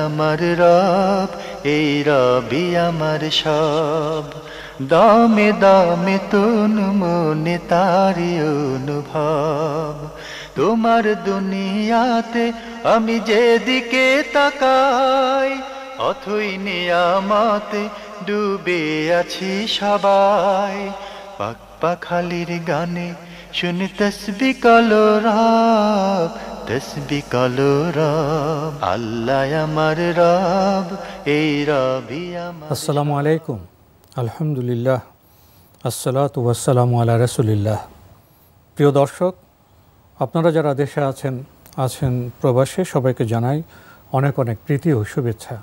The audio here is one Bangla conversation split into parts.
আমার রব, এই রবি আমার সব, দামে দামে তন মনে তারি অনুভব। তোমার দুনিয়াতে আমি যেদিকে তাকাই, অথই নিয়ামতে ডুবে আছি সবাই। পাক পাখালির গানে শুনি তসবিহ কালো রব, তসবিহ কালো রব। আল্লাহ আমার রব, এই রবি আমার। আসসালামু আলাইকুম, আলহামদুলিল্লাহ, আসসালাতু ওয়াসসালামু আলা রাসূলিল্লাহ। প্রিয় দর্শক, আপনারা যারা দেশে আছেন প্রবাসে, সবাইকে জানাই অনেক অনেক প্রীতি ও শুভেচ্ছা।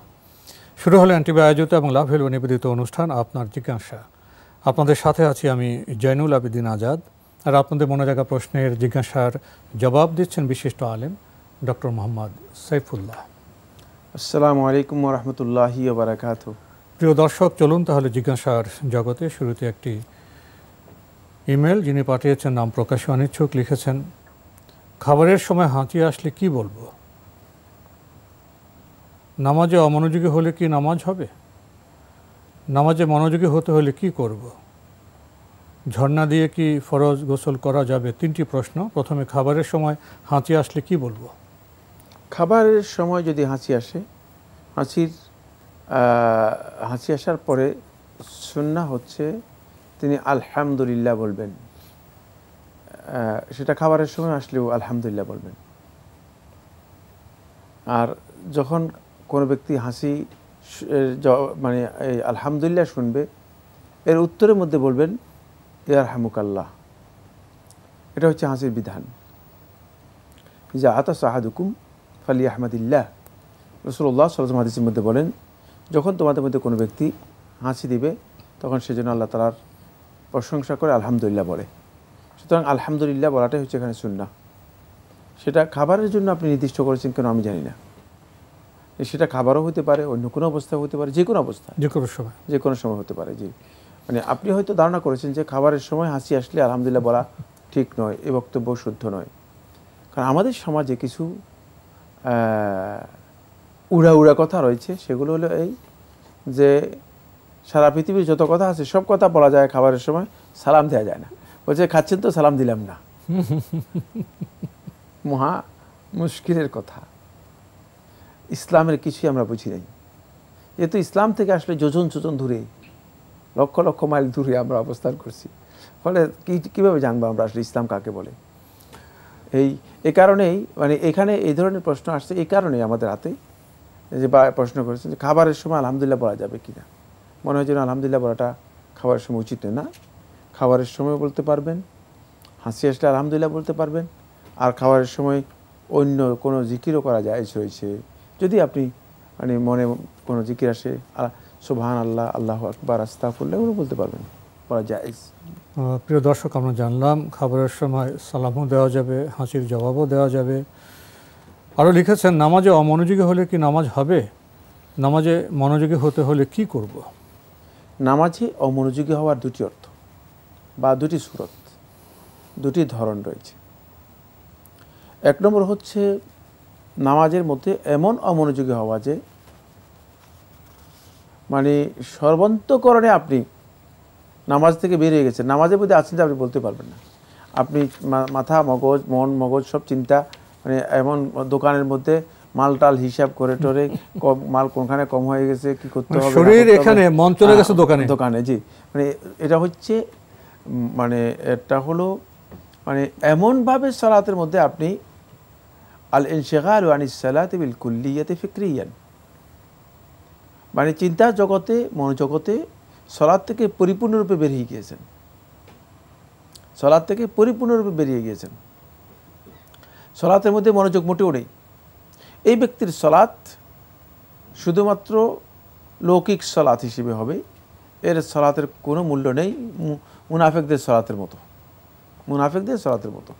শুরু হলো এনটিভি আয়োজিত এবং লাভ হলো নিবেদিত অনুষ্ঠান আপনার জিজ্ঞাসা। আপনাদের সাথে আছি আমি জয়নুল আবেদিন আজাদ, আর আপনাদের মনে জাগা প্রশ্নের জিজ্ঞাসার জবাব দিচ্ছেন বিশিষ্ট আলেম ডক্টর মোহাম্মদ সাইফুল্লাহ। আসসালামু আলাইকুম ওয়া রাহমাতুল্লাহি ওয়া বারাকাতুহু। প্রিয় দর্শক, চলুন তাহলে জিজ্ঞাসার জগতে। শুরুতে একটি ইমেল, যিনি পাঠিয়েছেন নাম প্রকাশে অনিচ্ছুক, লিখেছেন, খাবারের সময় হাঁচি আসলে কি বলবো? নামাজে অমনোযোগী হলে কি নামাজ হবে? নামাজে মনোযোগী হতে হলে কি করব? ঝর্ণা দিয়ে কি ফরজ গোসল করা যাবে? তিনটি প্রশ্ন। প্রথমে, খাবারের সময় হাঁচি আসলে কি বলবো? খাবারের সময় যদি হাঁচি আসে, হাঁচি আসার পরে সুন্নাহ হচ্ছে তিনি আলহামদুলিল্লাহ বলবেন। সেটা খাবারের সময় আসলেও আলহামদুলিল্লাহ বলবেন। আর যখন কোনো ব্যক্তি হাসি মানে এই আলহামদুলিল্লাহ শুনবে, এর উত্তরের মধ্যে বলবেন ইয়ারহামুকাল্লাহ। এটা হচ্ছে হাসির বিধান। ইজা আতাসা আহাদুকুম ফালিয়াহমাদিল্লাহ। রাসূলুল্লাহ সাল্লাল্লাহু আলাইহি ওয়াসাল্লাম হাদিসের মধ্যে বলেন, যখন তোমাদের মধ্যে কোনো ব্যক্তি হাসি দিবে, তখন সেজন্য আল্লাহ তাআলার প্রশংসা করে আলহামদুলিল্লাহ বলে। সুতরাং আলহামদুলিল্লাহ বলাটাই হচ্ছে এখানে সুন্নাহ। সেটা খাবারের জন্য আপনি নির্দিষ্ট করেছেন কেন আমি জানি না। সেটা খাবারও হতে পারে, অন্য কোনো অবস্থা হতে পারে, যে কোনো অবস্থা, যে কোনো সময় হতে পারে। জি, মানে আপনি হয়তো ধারণা করেছেন যে খাবারের সময় হাসি আসলে আলহামদুলিল্লাহ বলা ঠিক নয়, এ বক্তব্য শুদ্ধ নয়। কারণ আমাদের সমাজে কিছু উড়া উড়া কথা রয়েছে। সেগুলো হলো এই যে সারা পৃথিবীর যত কথা আছে সব কথা বলা যায় খাবারের সময়, সালাম দেওয়া যায় না। বলছে খাচ্ছেন তো সালাম দিলাম না। মহা মুশকিলের কথা। ইসলামের কিছুই আমরা বুঝি নাই। যেহেতু ইসলাম থেকে আসলে যোজন যোজন দূরে, লক্ষ লক্ষ মাইল দূরে আমরা অবস্থান করছি, ফলে কীভাবে জানবো আমরা আসলে ইসলাম কাকে বলে? এই কারণেই মানে এখানে এই ধরনের প্রশ্ন আসছে। এই কারণেই আমাদের হাতে যে প্রশ্ন করেছে যে খাবারের সময় আলহামদুলিল্লাহ বলা যাবে কি না। মনে হয় যেন আলহামদুলিল্লাহ বলাটা খাবারের সময় উচিত না। খাবারের সময় বলতে পারবেন, হাসি আসলে আলহামদুলিল্লাহ বলতে পারবেন। আর খাবারের সময় অন্য কোনো জিকিরও করা যায় রয়েছে। যদি আপনি মানে মনে কোনো জিকির আসে, সুবহান আল্লাহ, আল্লাহু আকবার, আস্তাগফিরুল্লাহ, এগুলো বলতে পারবেন, বলা যায়। প্রিয় দর্শক, আমরা জানলাম খাবারের সময় সালামও দেওয়া যাবে, হাসির জবাবও দেওয়া যাবে। আরও লিখেছেন, নামাজে অমনোযোগী হলে কি নামাজ হবে? নামাজে মনোযোগী হতে হলে কি করব? নামাজে অমনোযোগী হওয়ার দুটি অর্থ বা দুটি সূরত, দুটি ধরন রয়েছে। এক নম্বর হচ্ছে নামাজের মধ্যে এমন অমনোযোগী হওয়া যে মানে সর্বান্তকরণে আপনি নামাজ থেকে বেরিয়ে গেছেন, নামাজের মধ্যে আছেন যে আপনি বলতে পারবেন না। আপনি মাথা, মগজ, মন, মগজ সব চিন্তা, মানে এমন দোকানের মধ্যে মাল টাল হিসাব করে টোরে, মাল কোনখানে কম হয়ে গেছে, কি করতে হবে, শরীর এখানে, মন চলে গেছে দোকানে। জি, মানে এটা হচ্ছে মানে এটা হলো মানে এমনভাবে সালাতের মধ্যে আপনি আল ইনশিগালু আনিস সালাতি বিল কুল্লিয়াতি ফিকরিয়ান, মানে চিন্তার জগতে, মনোজগতে সালাত থেকে পরিপূর্ণরূপে বেরিয়ে গিয়েছেন। সালাত থেকে পরিপূর্ণরূপে বেরিয়ে গিয়েছেন। সালাতের মধ্যে মনোযোগ মোটেও নেই। এই ব্যক্তির সালাত শুধুমাত্র লৌকিক সালাত হিসেবে হবে। এর সালাতের কোনো মূল্য নেই, মুনাফিকদের সালাতের মতো, মুনাফিকদের সালাতের মতো।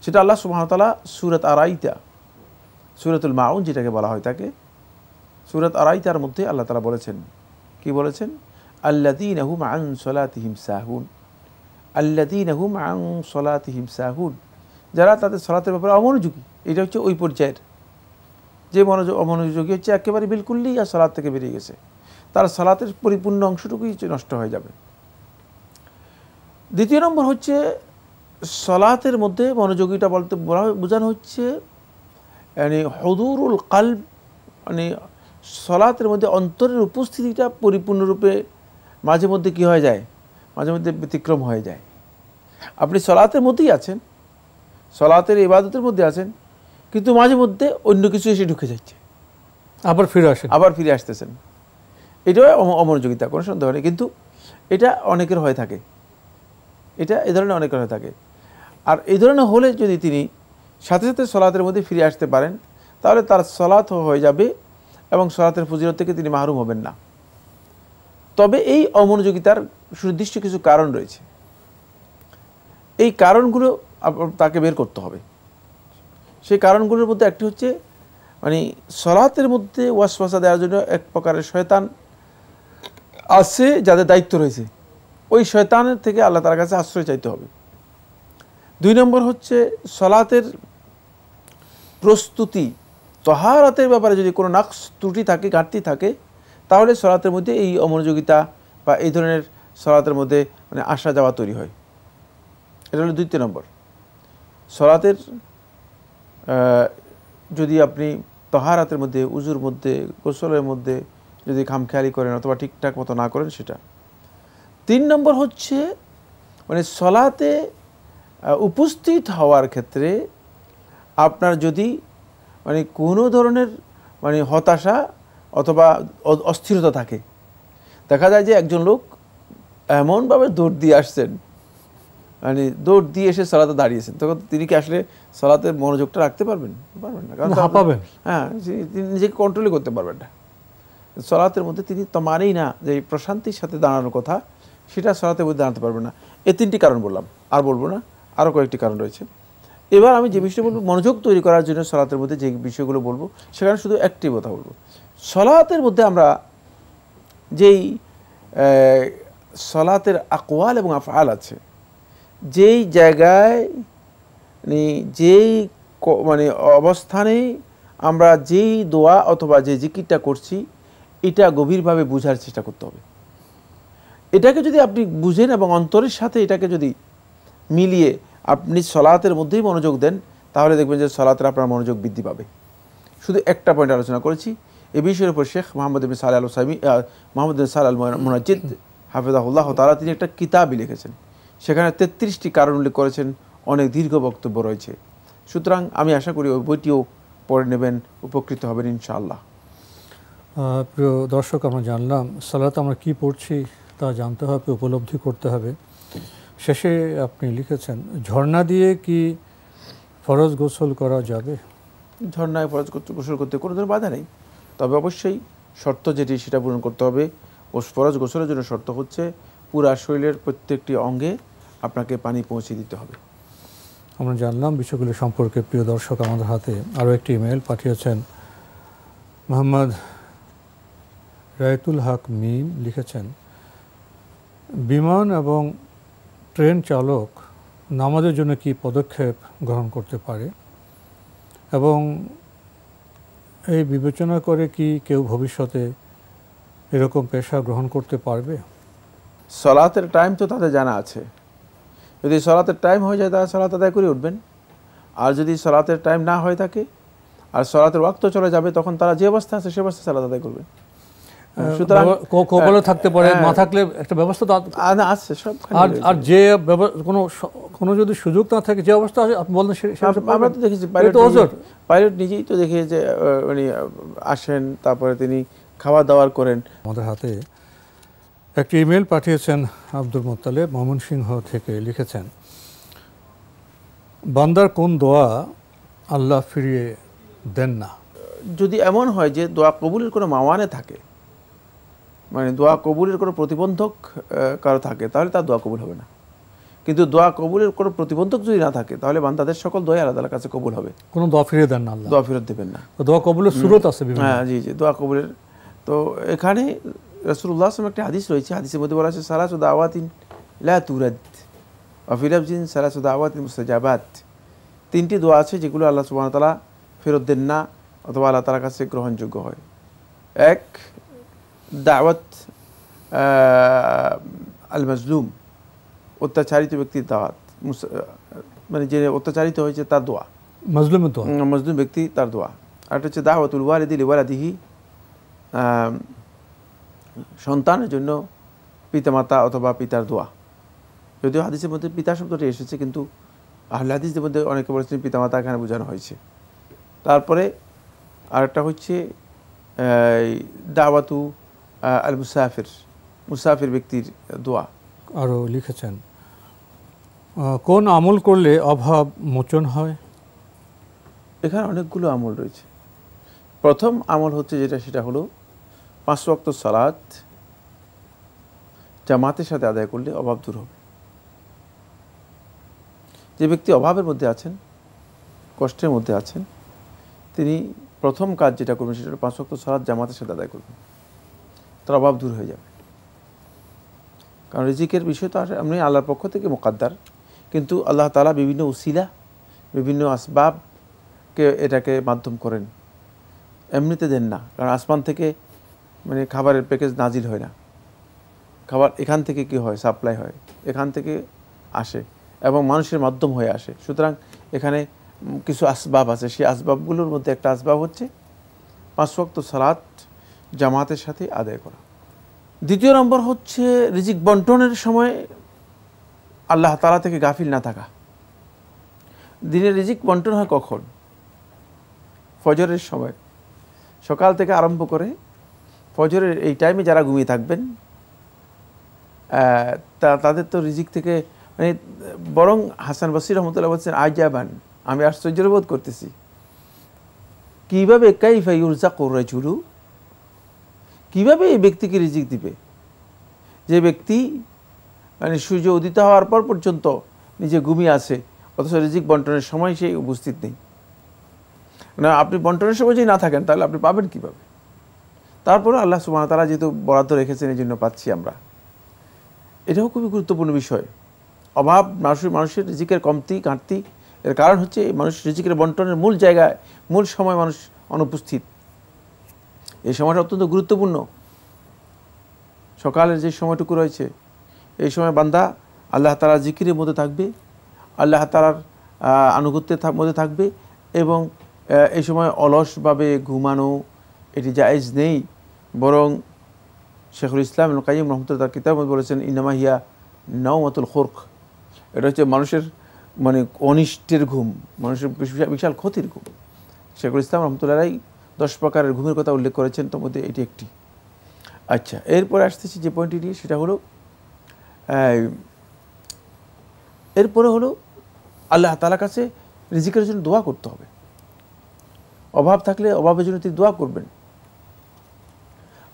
সেটা আল্লাহ সুবহানাহু ওয়া তাআলা সূরাত আরাইতা, সূরাতুল মাউন যেটাকে বলা হয় তাকে, সূরাত আরাইতার মধ্যে আল্লাহ তাআলা বলেছেন, কি বলেছেন? আল্লাযীনা হুম আন সলাতিহিম সাহুন, আল্লাযীনা হুম আন সলাতিহিম সাহুন, যারা তাদের সালাতের ব্যাপারে অমনোযোগী। এটা হচ্ছে ওই পর্যায়ের। যে অমনোযোগী হচ্ছে একেবারে বিলকুলই আর সালাত থেকে বেরিয়ে গেছে, তার সালাতের পরিপূর্ণ অংশটুকুই নষ্ট হয়ে যাবে। দ্বিতীয় নম্বর হচ্ছে সালাতের মধ্যে মনোযোগীটা বলতে বোঝানো হচ্ছে মানে হুদুরুল কালব, মানে সালাতের মধ্যে অন্তরের উপস্থিতিটা পরিপূর্ণরূপে মাঝে মধ্যে কি হয়ে যায়, মাঝে মধ্যে ব্যতিক্রম হয়ে যায়। আপনি সালাতের মধ্যেই আছেন, সালাতের ইবাদতের মধ্যে আছেন, কিন্তু মাঝে মধ্যে অন্য কিছু এসে ঢুকে যাচ্ছে, আবার ফিরে আসতেছেন। এটাও অমনোযোগিতা, কোনো সন্দেহ নেই, কিন্তু এটা অনেকের হয়ে থাকে, এটা এই ধরনের অনেকের হয়ে থাকে। আর এই ধরনের হলে যদি তিনি সাথে সাথে সালাতের মধ্যে ফিরে আসতে পারেন, তাহলে তার সালাত হয়ে যাবে এবং সালাতের ফজিলত থেকে তিনি মাহরুম হবেন না। তবে এই অমনোযোগিতার সুনির্দিষ্ট কিছু কারণ রয়েছে, এই কারণগুলো তাকে বের করতে হবে। সেই কারণগুলোর মধ্যে একটি হচ্ছে মানে সালাতের মধ্যে ওয়াসওয়াসা দেওয়ার জন্য এক প্রকারের শয়তান আছে যাদের দায়িত্ব রয়েছে, ওই শয়তানের থেকে আল্লাহ তার কাছে আশ্রয় চাইতে হবে। 2 নম্বর হচ্ছে সালাতের প্রস্তুতি, তাহারাতের ব্যাপারে যদি কোনো নাকস ত্রুটি থাকে, ঘাটতি থাকে, তাহলে সালাতের মধ্যে এই অমনোযোগিতা বা এই ধরনের সালাতের মধ্যে মানে আসা যাওয়া তৈরি হয়। এটা হলো 2 নম্বর। সালাতের যদি আপনি তাহারাতের মধ্যে, উজুর মধ্যে, গোসলের মধ্যে যদি খামখেয়ালি করেন অথবা ঠিকঠাক মতো না করেন সেটা। 3 নম্বর হচ্ছে মানে সালাতে উপস্থিত হওয়ার ক্ষেত্রে আপনার যদি মানে কোনো ধরনের মানে হতাশা অথবা অস্থিরতা থাকে, দেখা যায় যে একজন লোক এমনভাবে দৌড় দিয়ে আসছেন, মানে দৌড় দিয়ে এসে সালাতে দাঁড়িয়েছেন, তখন তিনি কি আসলে সালাতের মনোযোগটা রাখতে পারবেন? পারবেন না, কারণ হ্যাঁ, তিনি নিজেকে কন্ট্রোলই করতে পারবেন না। সালাতের মধ্যে তিনি তো মানেই না যে প্রশান্তির সাথে দাঁড়ানোর কথা, সেটা সালাতের মধ্যে দাঁড়াতে পারবেন না। এই 3টি কারণ বললাম, আর বলবো না, আরও কয়েকটি কারণ রয়েছে। এবার আমি যে বিষয়টা বলবো, মনোযোগ তৈরি করার জন্য সালাতের মধ্যে যে বিষয়গুলো বলবো, সেখানে শুধু একটি কথা বলবো। সালাতের মধ্যে আমরা যেই সালাতের আকওয়াল এবং আফআল আছে, যেই জায়গায় যেই মানে অবস্থানে আমরা যেই দোয়া অথবা যে জিকিরটা করছি, এটা গভীরভাবে বোঝার চেষ্টা করতে হবে। এটাকে যদি আপনি বুঝেন এবং অন্তরের সাথে এটাকে যদি মিলিয়ে আপনি সালাতের মধ্যেই মনোযোগ দেন, তাহলে দেখবেন যে সালাতের আপনার মনোযোগ বৃদ্ধি পাবে। শুধু একটা পয়েন্ট আলোচনা করেছি, এই বিষয়ের উপর শেখ মোহাম্মদ ইবনে সালেহ আল উসাইমি, মোহাম্মদ ইবনে সালেহ আল মুনাজ্জিদ হাফিজাহুল্লাহ তাআলা, তিনি একটা কিতাবই লিখেছেন, সেখানে 33টি কারণ উল্লেখ করেছেন, অনেক দীর্ঘ বক্তব্য রয়েছে। সুতরাং আমি আশা করি ওই বইটিও পড়ে নেবেন, উপকৃত হবেন ইনশাআল্লাহ। প্রিয় দর্শক, আমরা জানলাম সালাত আমরা কি পড়ছি তা জানতে হবে, উপলব্ধি করতে হবে। শেষে আপনি লিখেছেন, ঝর্ণা দিয়ে কি ফরজ গোসল করা যাবে? ঝর্ণায় ফরজ গোসল করতে কোনো ধরনের বাধা নেই, তবে অবশ্যই শর্ত যেটি সেটা পূরণ করতে হবে। ও ফরজ গোসলের জন্য শর্ত হচ্ছে পুরা শরীরের প্রত্যেকটি অঙ্গে আপনাকে পানি পৌঁছে দিতে হবে। আমরা জানলাম বিষয়গুলি সম্পর্কে। প্রিয় দর্শক, আমাদের হাতে আরও একটি ইমেল পাঠিয়েছেন মোহাম্মদ রায়তুল হক মিম, লিখেছেন, বিমান এবং ট্রেন চালক নামাজের জন্য কি পদক্ষেপ গ্রহণ করতে পারে এবং এই বিবেচনা করে কি কেউ ভবিষ্যতে এরকম পেশা গ্রহণ করতে পারবে? সালাতের টাইম তো তাদের জানা আছে, যদি সালাতের টাইম হয়ে যায় তাহলে সালাত আদায় করে উঠবেন। আর যদি সালাতের টাইম না হয়ে থাকে আর সালাতের ওয়াক্ত চলে যাবে, তখন তারা যে অবস্থা আছে সে অবস্থায় সালাত আদায় করবেন। সুতরাং কবলে থাকতে পারে, না থাকলে একটা ব্যবস্থা তো আছে সব। আর যে কোনো যদি সুযোগ না থাকে, যে অবস্থা আছে আপনি বলেন, আমরা তো দেখেছি পাইলট নিজেই তো দেখে যে মানে আসেন, তারপরে তিনি খাওয়া দাওয়ার করেন। আমাদের হাতে একটি ইমেল পাঠিয়েছেন আব্দুল মোত্তালেব ময়মনসিংহ থেকে, লিখেছেন, বান্দার কোন দোয়া আল্লাহ ফিরিয়ে দেন না? যদি এমন হয় যে দোয়া কবুলের কোনো মাওয়ানে থাকে, মানে দোয়া কবুলের কোনো প্রতিবন্ধক কারো থাকে, তাহলে তার দোয়া কবুল হবে না। কিন্তু দোয়া কবুলের কোনো প্রতিবন্ধক যদি না থাকে, তাহলে বান্দাদের সকল দোয়া আল্লাহ তাআলার কাছে কবুল হবে। কোনো দোয়া ফিরিয়ে দেন না আল্লাহ, দোয়া ফেরত দেবেন না। দোয়া কবুলের সুরত আছে বিভিন্ন। হ্যাঁ, জি জি, দোয়া কবুলের। তো এখানে রাসূলুল্লাহ সাল্লাল্লাহু আলাইহি ওয়াসাল্লাম একটা হাদিস রয়েছে, হাদিসের মধ্যে বলা আছে, সালাসু দাওয়াতিন লা তুরাদ ওয়া ফি লাফজিন সালাসু দাওয়াতিন মুস্তাজাবাত। 3টি দোয়া আছে যেগুলো আল্লাহ সুবহানাহু ওয়া তাআলা ফেরত দেন না, অথবা আল্লাহ তাআলার কাছে গ্রহণযোগ্য হয়। এক, দাওয়াত আল মাজলুম, অত্যাচারিত ব্যক্তির দাওয়াত, মানে যে অত্যাচারিত হয়েছে তার দোয়া, মাজলুমের দোয়া, মাজলুম ব্যক্তি তার দোয়া। আর একটা হচ্ছে দাওয়াতুল ওয়ালিদি লিওয়ালাদিহি, সন্তানের জন্য পিতামাতা অথবা পিতার দোয়া। যদিও হাদিসের মধ্যে পিতা শব্দটি এসেছে, কিন্তু আহলে হাদিসদের মধ্যে অনেকে বলেছেন পিতামাতা এখানে বোঝানো হয়েছে। তারপরে আরেকটা হচ্ছে দাওয়াতু আল মুসাফির, মুসাফির ব্যক্তির দোয়া। আরও লিখেছেন কোন আমল করলে অভাব মোচন হয়? এখানে অনেকগুলো আমল রয়েছে। প্রথম আমল হচ্ছে সেটা হলো 5 ওয়াক্ত সালাত জামাতের সাথে আদায় করলে অভাব দূর হবে। যে ব্যক্তি অভাবের মধ্যে আছেন, কষ্টের মধ্যে আছেন, তিনি প্রথম কাজ যেটা করবেন সেটা হলো 5 ওয়াক্ত সালাত জামাতের সাথে আদায় করবেন, তার অভাব দূর হয়ে যাবে। কারণ রিজিকের বিষয় তো আপনি আল্লাহর পক্ষ থেকে মুকাদ্দার, কিন্তু আল্লাহ তাআলা বিভিন্ন উসিলা, বিভিন্ন আসবাবকে এটাকে মাধ্যম করেন, এমনিতে দেন না। কারণ আসমান থেকে মানে খাবারের প্যাকেজ নাজিল হয় না, খাবার এখান থেকে কি হয়, সাপ্লাই হয়, এখান থেকে আসে এবং মানুষের মাধ্যম হয়ে আসে। সুতরাং এখানে কিছু আসবাব আছে, সেই আসবাবগুলোর মধ্যে একটা আসবাব হচ্ছে 5 ওয়াক্ত সালাত জামাতের সাথে আদায় করা। দ্বিতীয় নম্বর হচ্ছে রিজিক বন্টনের সময় আল্লাহ তাআলা থেকে গাফিল না থাকা। দিনের রিজিক বন্টন হয় কখন? ফজরের সময়, সকাল থেকে আরম্ভ করে ফজরের এই টাইমে যারা ঘুমিয়ে থাকবেন তাদের তো রিজিক থেকে মানে, বরং হাসান বসরি রহমতুল্লাহ বলছেন আজাবান, আমি আশ্চর্য বোধ করতেছি কীভাবে কাইফা ইউরজাকুর রাজুলু, কীভাবে এই ব্যক্তিকে রিজিক দিবে যে ব্যক্তি মানে সূর্য উদিত হওয়ার পর পর্যন্ত নিজে ঘুমিয়ে আছে, অথচ রিজিক বন্টনের সময় সে উপস্থিত নেই। না, আপনি বন্টনের সময় যদি না থাকেন তাহলে আপনি পাবেন কীভাবে? তারপরে আল্লাহ সুবহানাহু ওয়া তাআলা যেহেতু বরাদ্দ রেখেছেন, এই জন্য পাচ্ছি আমরা। এটাও খুবই গুরুত্বপূর্ণ বিষয়। অভাব, মানুষের রিজিকের কমতি ঘাটতি, এর কারণ হচ্ছে মানুষ রিজিকের বন্টনের মূল জায়গায়, মূল সময় মানুষ অনুপস্থিত। এই সময়টা অত্যন্ত গুরুত্বপূর্ণ। সকালের যে সময়টুকু রয়েছে, এই সময় বান্দা আল্লাহ তাআলার জিকিরের মধ্যে থাকবে, আল্লাহ তাআলার আনুগত্যের মধ্যে থাকবে, এবং এই সময় অলসভাবে ঘুমানো এটি জায়েজ নেই। বরং শেখুল ইসলাম ইবনে কাইয়িম রাহমাতুল্লাহ তার কিতাবে বলেছেন ইন্নামা হিয়া নাওমাতুল খুরক, এটা হচ্ছে মানুষের মানে অনিষ্টের ঘুম, মানুষের বিশাল ক্ষতির ঘুম। শেখুল ইসলাম রাহমাতুল্লাহ 10 প্রকারের ঘুমের কথা উল্লেখ করেছেন, তার মধ্যে এটি একটি। আচ্ছা, এরপরে আসতেছি যে পয়েন্টটি নিয়ে, সেটা হলো এরপরে হলো আল্লাহ তাআলার কাছে রিজিকের জন্য দোয়া করতে হবে। অভাব থাকলে অভাবের জন্য তিনি দোয়া করবেন,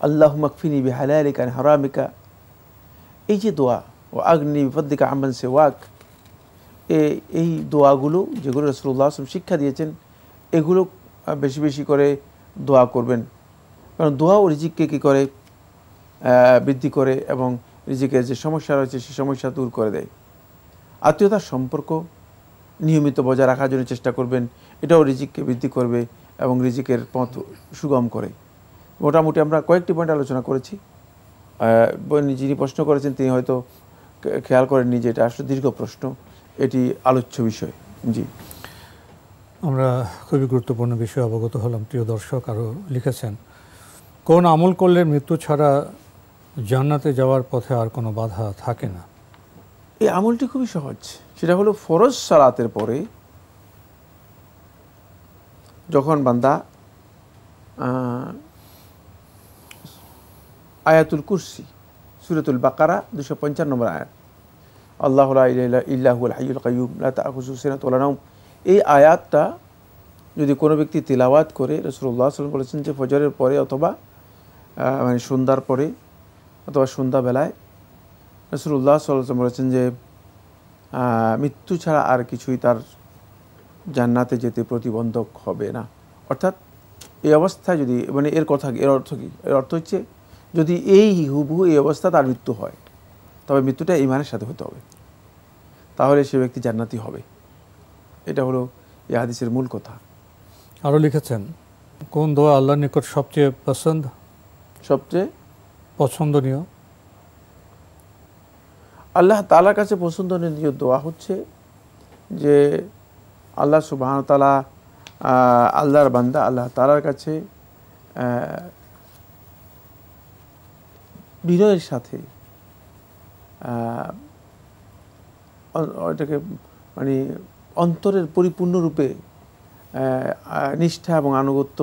আল্লাহুম্মা কফিনি বিহালালিকা আন হারামিকা, এই যে দোয়া, ও আগনি বিফদলিকা আম্মান সিওয়াক, এই দোয়াগুলো যেগুলো রাসূলুল্লাহ সাল্লাল্লাহু আলাইহি ওয়াসাল্লাম শিক্ষা দিয়েছেন, এগুলো বেশি বেশি করে দোয়া করবেন। কারণ দোয়া ও রিজিককে কী করে বৃদ্ধি করে এবং রিজিকের যে সমস্যা রয়েছে সেই সমস্যা দূর করে দেয়। আত্মীয়তার সম্পর্ক নিয়মিত বজায় রাখার জন্য চেষ্টা করবেন, এটাও রিজিককে বৃদ্ধি করবে এবং রিজিকের পথ সুগম করে। মোটামুটি আমরা কয়েকটি পয়েন্ট আলোচনা করেছি। যিনি প্রশ্ন করেছেন তিনি হয়তো খেয়াল করেননি যে এটা আসলে দীর্ঘ প্রশ্ন, এটি আলোচ্য বিষয়। জি, আমরা খুবই গুরুত্বপূর্ণ বিষয়ে অবগত হলাম। প্রিয় দর্শক আরও লিখেছেন, কোন আমল করলে মৃত্যু ছাড়া জান্নাতে যাওয়ার পথে আর কোনো বাধা থাকে না? এই আমলটি খুবই সহজ। সেটা হলো ফরজ সালাতের পরে যখন বান্দা আয়াতুল কুরসি, সূরাতুল বাকারা 255 নম্বর আয়াত, আল্লাহু লা ইলাহা ইল্লা হুয়াল হাইয়ুল কাইয়্যুম লা তা'খুযুহু সিনাতুন ওয়া লা নাওম, এই আয়াতটা যদি কোনো ব্যক্তি তিলাওয়াত করে, রাসূলুল্লাহ সাল্লাল্লাহু আলাইহি ওয়াসাল্লাম বলেছেন যে ফজরের পরে অথবা মানে সন্ধ্যার পরে অথবা সন্ধ্যাবেলায়, রাসূলুল্লাহ সাল্লাল্লাহু আলাইহি ওয়াসাল্লাম বলেছেন যে মৃত্যু ছাড়া আর কিছুই তার জান্নাতে যেতে প্রতিবন্ধক হবে না। অর্থাৎ এই অবস্থায় যদি মানে এর অর্থ কী? এর অর্থ হচ্ছে যদি এই হুবহু এই অবস্থা তার মৃত্যু হয়, তবে মৃত্যুটা ঈমানের সাথে হতে হবে, তাহলে সে ব্যক্তি জান্নাতি হবে। এটা হলো এই হাদিসের মূল কথা। আরও লিখেছেন, কোন দোয়া আল্লাহর নিকট সবচেয়ে সবচেয়ে পছন্দনীয়? আল্লাহ তাআলার কাছে পছন্দনীয় দোয়া হচ্ছে যে আল্লাহ সুবহানাহু ওয়া তাআলা আল্লাহর বান্দা আল্লাহ তাআলার কাছে বিনয়ের সাথে ওইটাকে মানে অন্তরের পরিপূর্ণরূপে নিষ্ঠা এবং আনুগত্য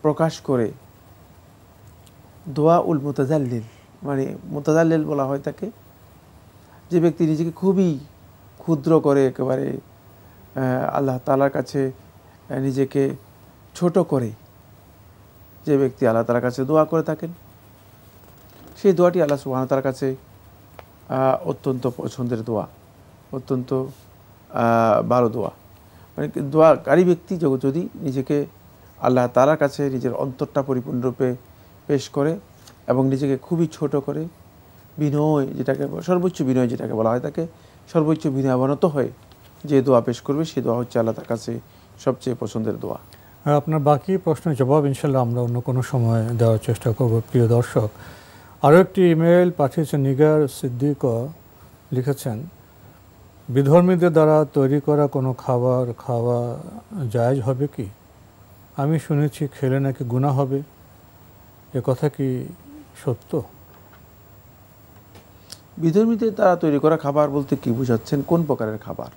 প্রকাশ করে দোয়া উল মুতাজাল্লিল, মানে মুতাজাল্লিল বলা হয় তাকে, যে ব্যক্তি নিজেকে খুবই ক্ষুদ্র করে একেবারে আল্লাহ তাআলার কাছে নিজেকে ছোট করে যে ব্যক্তি আল্লাহ তাআলার কাছে দোয়া করে থাকেন, সেই দোয়াটি আল্লাহ সুবহানাহু ওয়া তাআলার কাছে অত্যন্ত পছন্দের দোয়া, অত্যন্ত ভালো দোয়া। মানে দোয়াকারী ব্যক্তি যদি নিজেকে আল্লাহ তাআলার কাছে নিজের অন্তরটা পরিপূর্ণরূপে পেশ করে এবং নিজেকে খুবই ছোট করে বিনয়, যেটাকে সর্বোচ্চ বিনয় যেটাকে বলা হয় তাকে সর্বোচ্চ বিনয়াবনত হয়ে যে দোয়া পেশ করবে, সেই দোয়া হচ্ছে আল্লাহ তার কাছে সবচেয়ে পছন্দের দোয়া। আর আপনার বাকি প্রশ্নের জবাব ইনশাল্লাহ আমরা অন্য কোনো সময় দেওয়ার চেষ্টা করব। প্রিয় দর্শক, আরও একটি ইমেল পাঠিয়েছেন নিগার সিদ্দিক, লিখেছেন, বিধর্মীদের দ্বারা তৈরি করা কোনো খাবার খাওয়া জায়েজ হবে কি? আমি শুনেছি খেলে নাকি গুনাহ হবে, এ কথা কি সত্য? বিধর্মীদের দ্বারা তৈরি করা খাবার বলতে কি বোঝাচ্ছেন? কোন প্রকারের খাবার?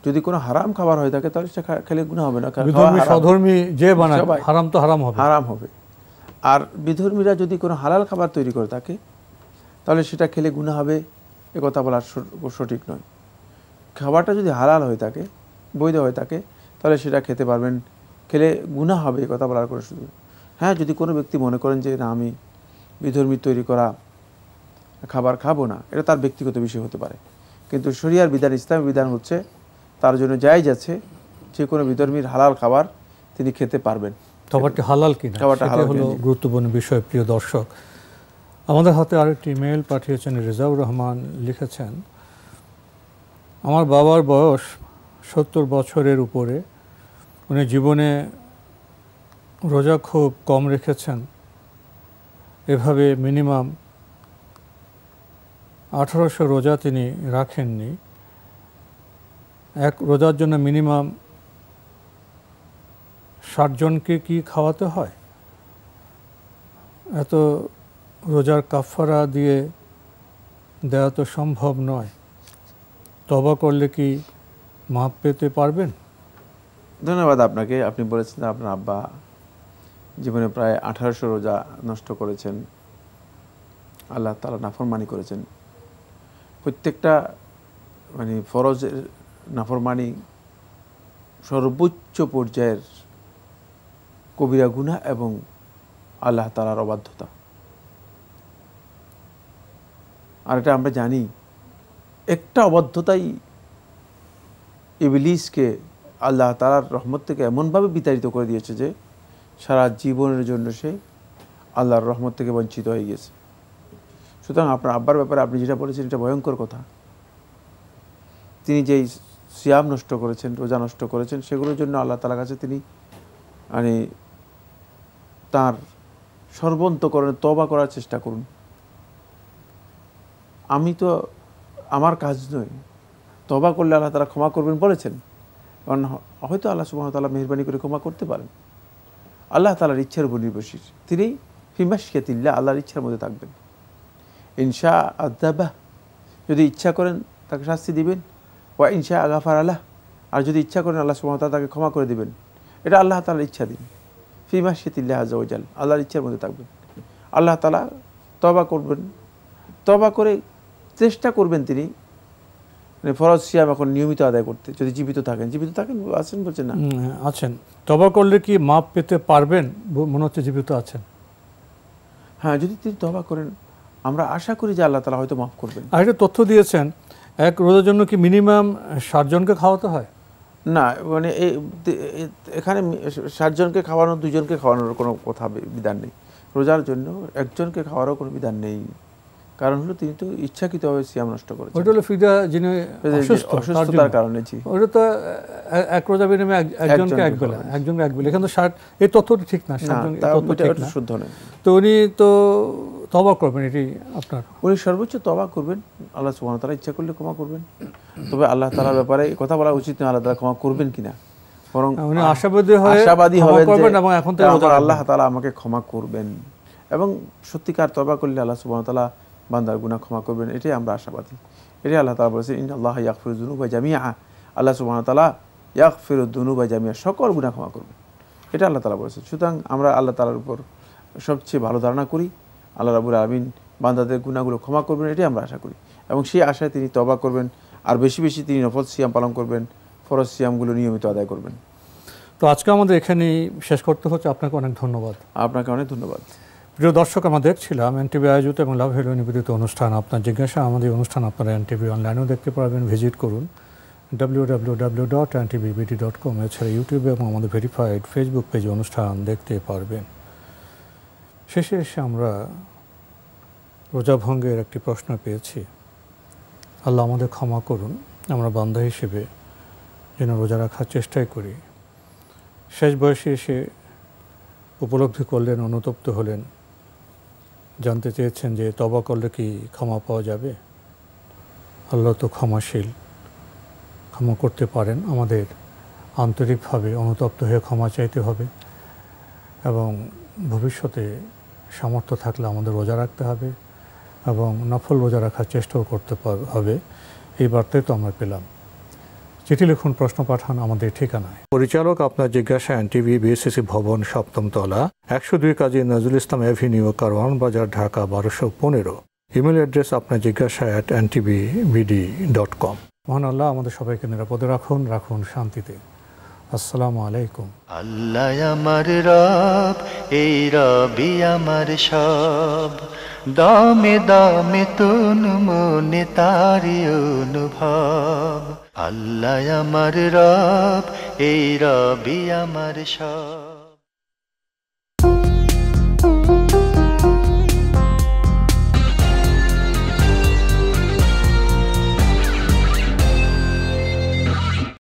যদি কোনো হারাম খাবার হয়ে থাকে তাহলে সেটা খেলে গুনাহ হবে না, বিধর্মী সধর্মী যে বানায় হারাম তো হারাম হবে। আর বিধর্মীরা যদি কোনো হালাল খাবার তৈরি করে থাকে তাহলে সেটা খেলে গুনাহ হবে, এ কথা বলা সঠিক নয়। খাবারটা যদি হালাল হয়ে থাকে, বৈধ হয়ে থাকে, তাহলে সেটা খেতে পারবেন, খেলে গুনাহ হবে, এ কথা বলার কোনো সুযোগ। হ্যাঁ, যদি কোনো ব্যক্তি মনে করেন যে না আমি বিধর্মী তৈরি করা খাবার খাবো না, এটা তার ব্যক্তিগত বিষয় হতে পারে, কিন্তু শরিয়ার বিধান, ইসলামের বিধান হচ্ছে তার জন্য জায়েজ আছে যে কোনো বিধর্মীর হালাল খাবার তিনি খেতে পারবেন। খাবারটি হালাল কিনা সেটা হলো গুরুত্বপূর্ণ বিষয়। প্রিয় দর্শক, আমাদের হাতে আরেকটি ইমেল পাঠিয়েছেন রেজাউর রহমান, লিখেছেন, আমার বাবার বয়স 70 বছরের উপরে, উনি জীবনে রোজা খুব কম রেখেছেন, এভাবে মিনিমাম 1800 রোজা তিনি রাখেননি। এক রোজার জন্য মিনিমাম 60 জনকে কি খাওয়াতে হয়? এত রোজার কাফারা দিয়ে দেওয়া তো সম্ভব নয়, তওবা করলে কি মাপ পেতে পারবেন? ধন্যবাদ আপনাকে। আপনি বলেছেন আপনার আব্বা জীবনে প্রায় 1800 রোজা নষ্ট করেছেন, আল্লাহ তাআলা নাফরমানি করেছেন। প্রত্যেকটা মানে ফরজের নাফরমানি সর্বোচ্চ পর্যায়ের কবিরা গুনাহ এবং আল্লাহ তাআলার অবাধ্যতা। আর এটা আমরা জানি, একটা অবাধ্যতাই ইবলিসকে আল্লাহ তাআলার রহমত থেকে এমনভাবে বিতাড়িত করে দিয়েছে যে সারা জীবনের জন্য সে আল্লাহর রহমত থেকে বঞ্চিত হয়ে গেছে। সুতরাং আপনার আব্বার ব্যাপারে আপনি যেটা বলেছেন এটা ভয়ঙ্কর কথা। তিনি যেই সিয়াম নষ্ট করেছেন, রোজা নষ্ট করেছেন, সেগুলোর জন্য আল্লাহ তাআলার কাছে তিনি মানে তার সর্বন্তকরণে তওবা করার চেষ্টা করুন। আমি তো আমার কাজ নয়, তওবা করলে আল্লাহ তাআলা ক্ষমা করবেন বলেছেন, কারণ হয়তো আল্লাহ সুবহানাহু ওয়া তাআলা মেহেরবানি করে ক্ষমা করতে পারেন। আল্লাহ তাআলার ইচ্ছার উপর নির্ভরশীল, তিনি ফি মাশিয়াতিল্লাহ, আল্লাহর ইচ্ছার মধ্যে থাকবেন। ইনশা আযাবাহ, যদি ইচ্ছা করেন তাকে শাস্তি দিবেন, ওয়া ইনশা গাফার আলাহ, আর যদি ইচ্ছা করেন আল্লাহ সুবহানাহু ওয়া তাআলা তাকে ক্ষমা করে দিবেন। এটা আল্লাহ তাআলার ইচ্ছা দিন, ফি মাশিয়াতিল্লাহ আযজা ওয়া জাল, আল্লাহর ইচ্ছার মধ্যে থাকবেন। আল্লাহ তাআলা তওবা করবেন, তওবা করে চেষ্টা করবেন তিনি মানে ফরজ সিয়াম এখন নিয়মিত আদায় করতে, যদি জীবিত থাকেন আছেন বলছেন না আছেন, তওবা করলে কি মাপ পেতে পারবেন? মনে হচ্ছে জীবিত আছেন। হ্যাঁ, যদি তিনি তওবা করেন আমরা আশা করি যে আল্লাহ তাআলা হয়তো মাফ করবেন। আর একটা তথ্য দিয়েছেন, এক রোজার জন্য কি মিনিমাম 60 জনকে খাওয়াতে হয়? না, মানে এখানে 60 জনকে খাওয়ানো, 2 জনকে খাওয়ানোর কোনো কথা বিধান নেই। রোজার জন্য একজনকে খাওয়ারও কোনো বিধান নেই। কারণ হলো তিনি তো ইচ্ছাকৃতভাবে সিয়াম নষ্ট করেছেন। ওটা হলো ফিদা যিনি অসুস্থতার কারণে। জি, ওটা তো এক রোজা বিনিময়ে একজনকে এক বেলা, একজনকে এক বেলা। এখানে তো এই তথ্যটি ঠিক না, শুদ্ধ নয়। তো উনি তো তওবা করবেন, এটি আপনার, উনি সর্বোচ্চ তওবা করবেন, আল্লাহ সুবহানাহু ওয়া তাআলা ইচ্ছা করলে ক্ষমা করবেন। তবে আল্লাহ তাআলার ব্যাপারে কথা বলা উচিত নয় আল্লাহ তাআলা ক্ষমা করবেন কিনা, বরং উনি আশাবাদী হবেন যে এবং এখন থেকে আল্লাহ তাআলা আমাকে ক্ষমা করবেন, এবং সত্যিকার তওবা করলে আল্লাহ সুবহানাহু ওয়া তাআলা বান্দার গুনাহ ক্ষমা করবেন, এটাই আমরা আশাবাদী। এটাই আল্লাহ তাআলা বলেছেন, ইন্নাল্লাহা ইয়াগফিরুয যুনুবা জামিআ, আল্লাহ সুবহানাহু ওয়া তাআলা ইয়াগফিরুয যুনুবা জামিআ, সকল গুনাহ ক্ষমা করবেন, এটা আল্লাহ তাআলা বলেছেন। সুতরাং আমরা আল্লাহ তাআলার উপর সবচেয়ে ভালো ধারণা করি, আল্লাহ রাব্বুল আলামিন বান্দাদের গুনাহগুলো ক্ষমা করবেন, এটাই আমরা আশা করি, এবং সেই আশায় তিনি তওবা করবেন, আর বেশি বেশি তিনি নফল সিয়াম পালন করবেন, ফরজ সিয়ামগুলো নিয়মিত আদায় করবেন। তো আজকে আমাদের এখানেই শেষ করতে হচ্ছে। আপনাকে অনেক ধন্যবাদ। আপনাকে অনেক ধন্যবাদ। প্রিয় দর্শক, আমরা দেখছিলাম এনটিভি আয়োজিত এবং লাভ হেলো নিবেদিত অনুষ্ঠান আপনার জিজ্ঞাসা। আমাদের অনুষ্ঠান আপনারা এনটিভি অনলাইনেও দেখতে পারবেন, ভিজিট করুন www.ntvbd.com। এছাড়া ইউটিউবে এবং আমাদের ভেরিফাইড ফেসবুক পেজে অনুষ্ঠান দেখতে পারবেন। শেষে এসে আমরা রোজা ভঙ্গের একটি প্রশ্ন পেয়েছি। আল্লাহ আমাদের ক্ষমা করুন, আমরা বান্দা হিসেবে যেন রোজা রাখার চেষ্টাই করি। শেষ বয়সে এসে উপলব্ধি করলেন, অনুতপ্ত হলেন, জানতে চেয়েছেন যে তওবা করলে কি ক্ষমা পাওয়া যাবে? আল্লাহ তো ক্ষমাশীল, ক্ষমা করতে পারেন। আমাদের আন্তরিকভাবে অনুতপ্ত হয়ে ক্ষমা চাইতে হবে, এবং ভবিষ্যতে সামর্থ্য থাকলে আমাদের রোজা রাখতে হবে এবং নফল রোজা রাখার চেষ্টাও করতে হবে। এই বার্তাই তো আমরা পেলাম। চিঠি লিখুন, প্রশ্ন পাঠান আমাদের ঠিকানায়। পরিচালক আপনার জিজ্ঞাসা, এনটিভি, বিএসসিসি ভবন, ৭ম তলা, ১০২ কাজী নজরুল ইসলাম অ্যাভিনিউ, কারওয়ান বাজার, ঢাকা ১২১৫। ইমেল অ্যাড্রেস আপনার জিজ্ঞাসা @ntvbd.com। মহান আল্লাহ আমাদের সবাইকে নিরাপদে রাখুন, রাখুন শান্তিতে। আসসালামু আলাইকুম। আল্লাহ আমার রব, এই রবি আমার সব, দামে দামে তুন মনে তারি অনুভব। আল্লাহ আমার রব, এই রবি আমার সব।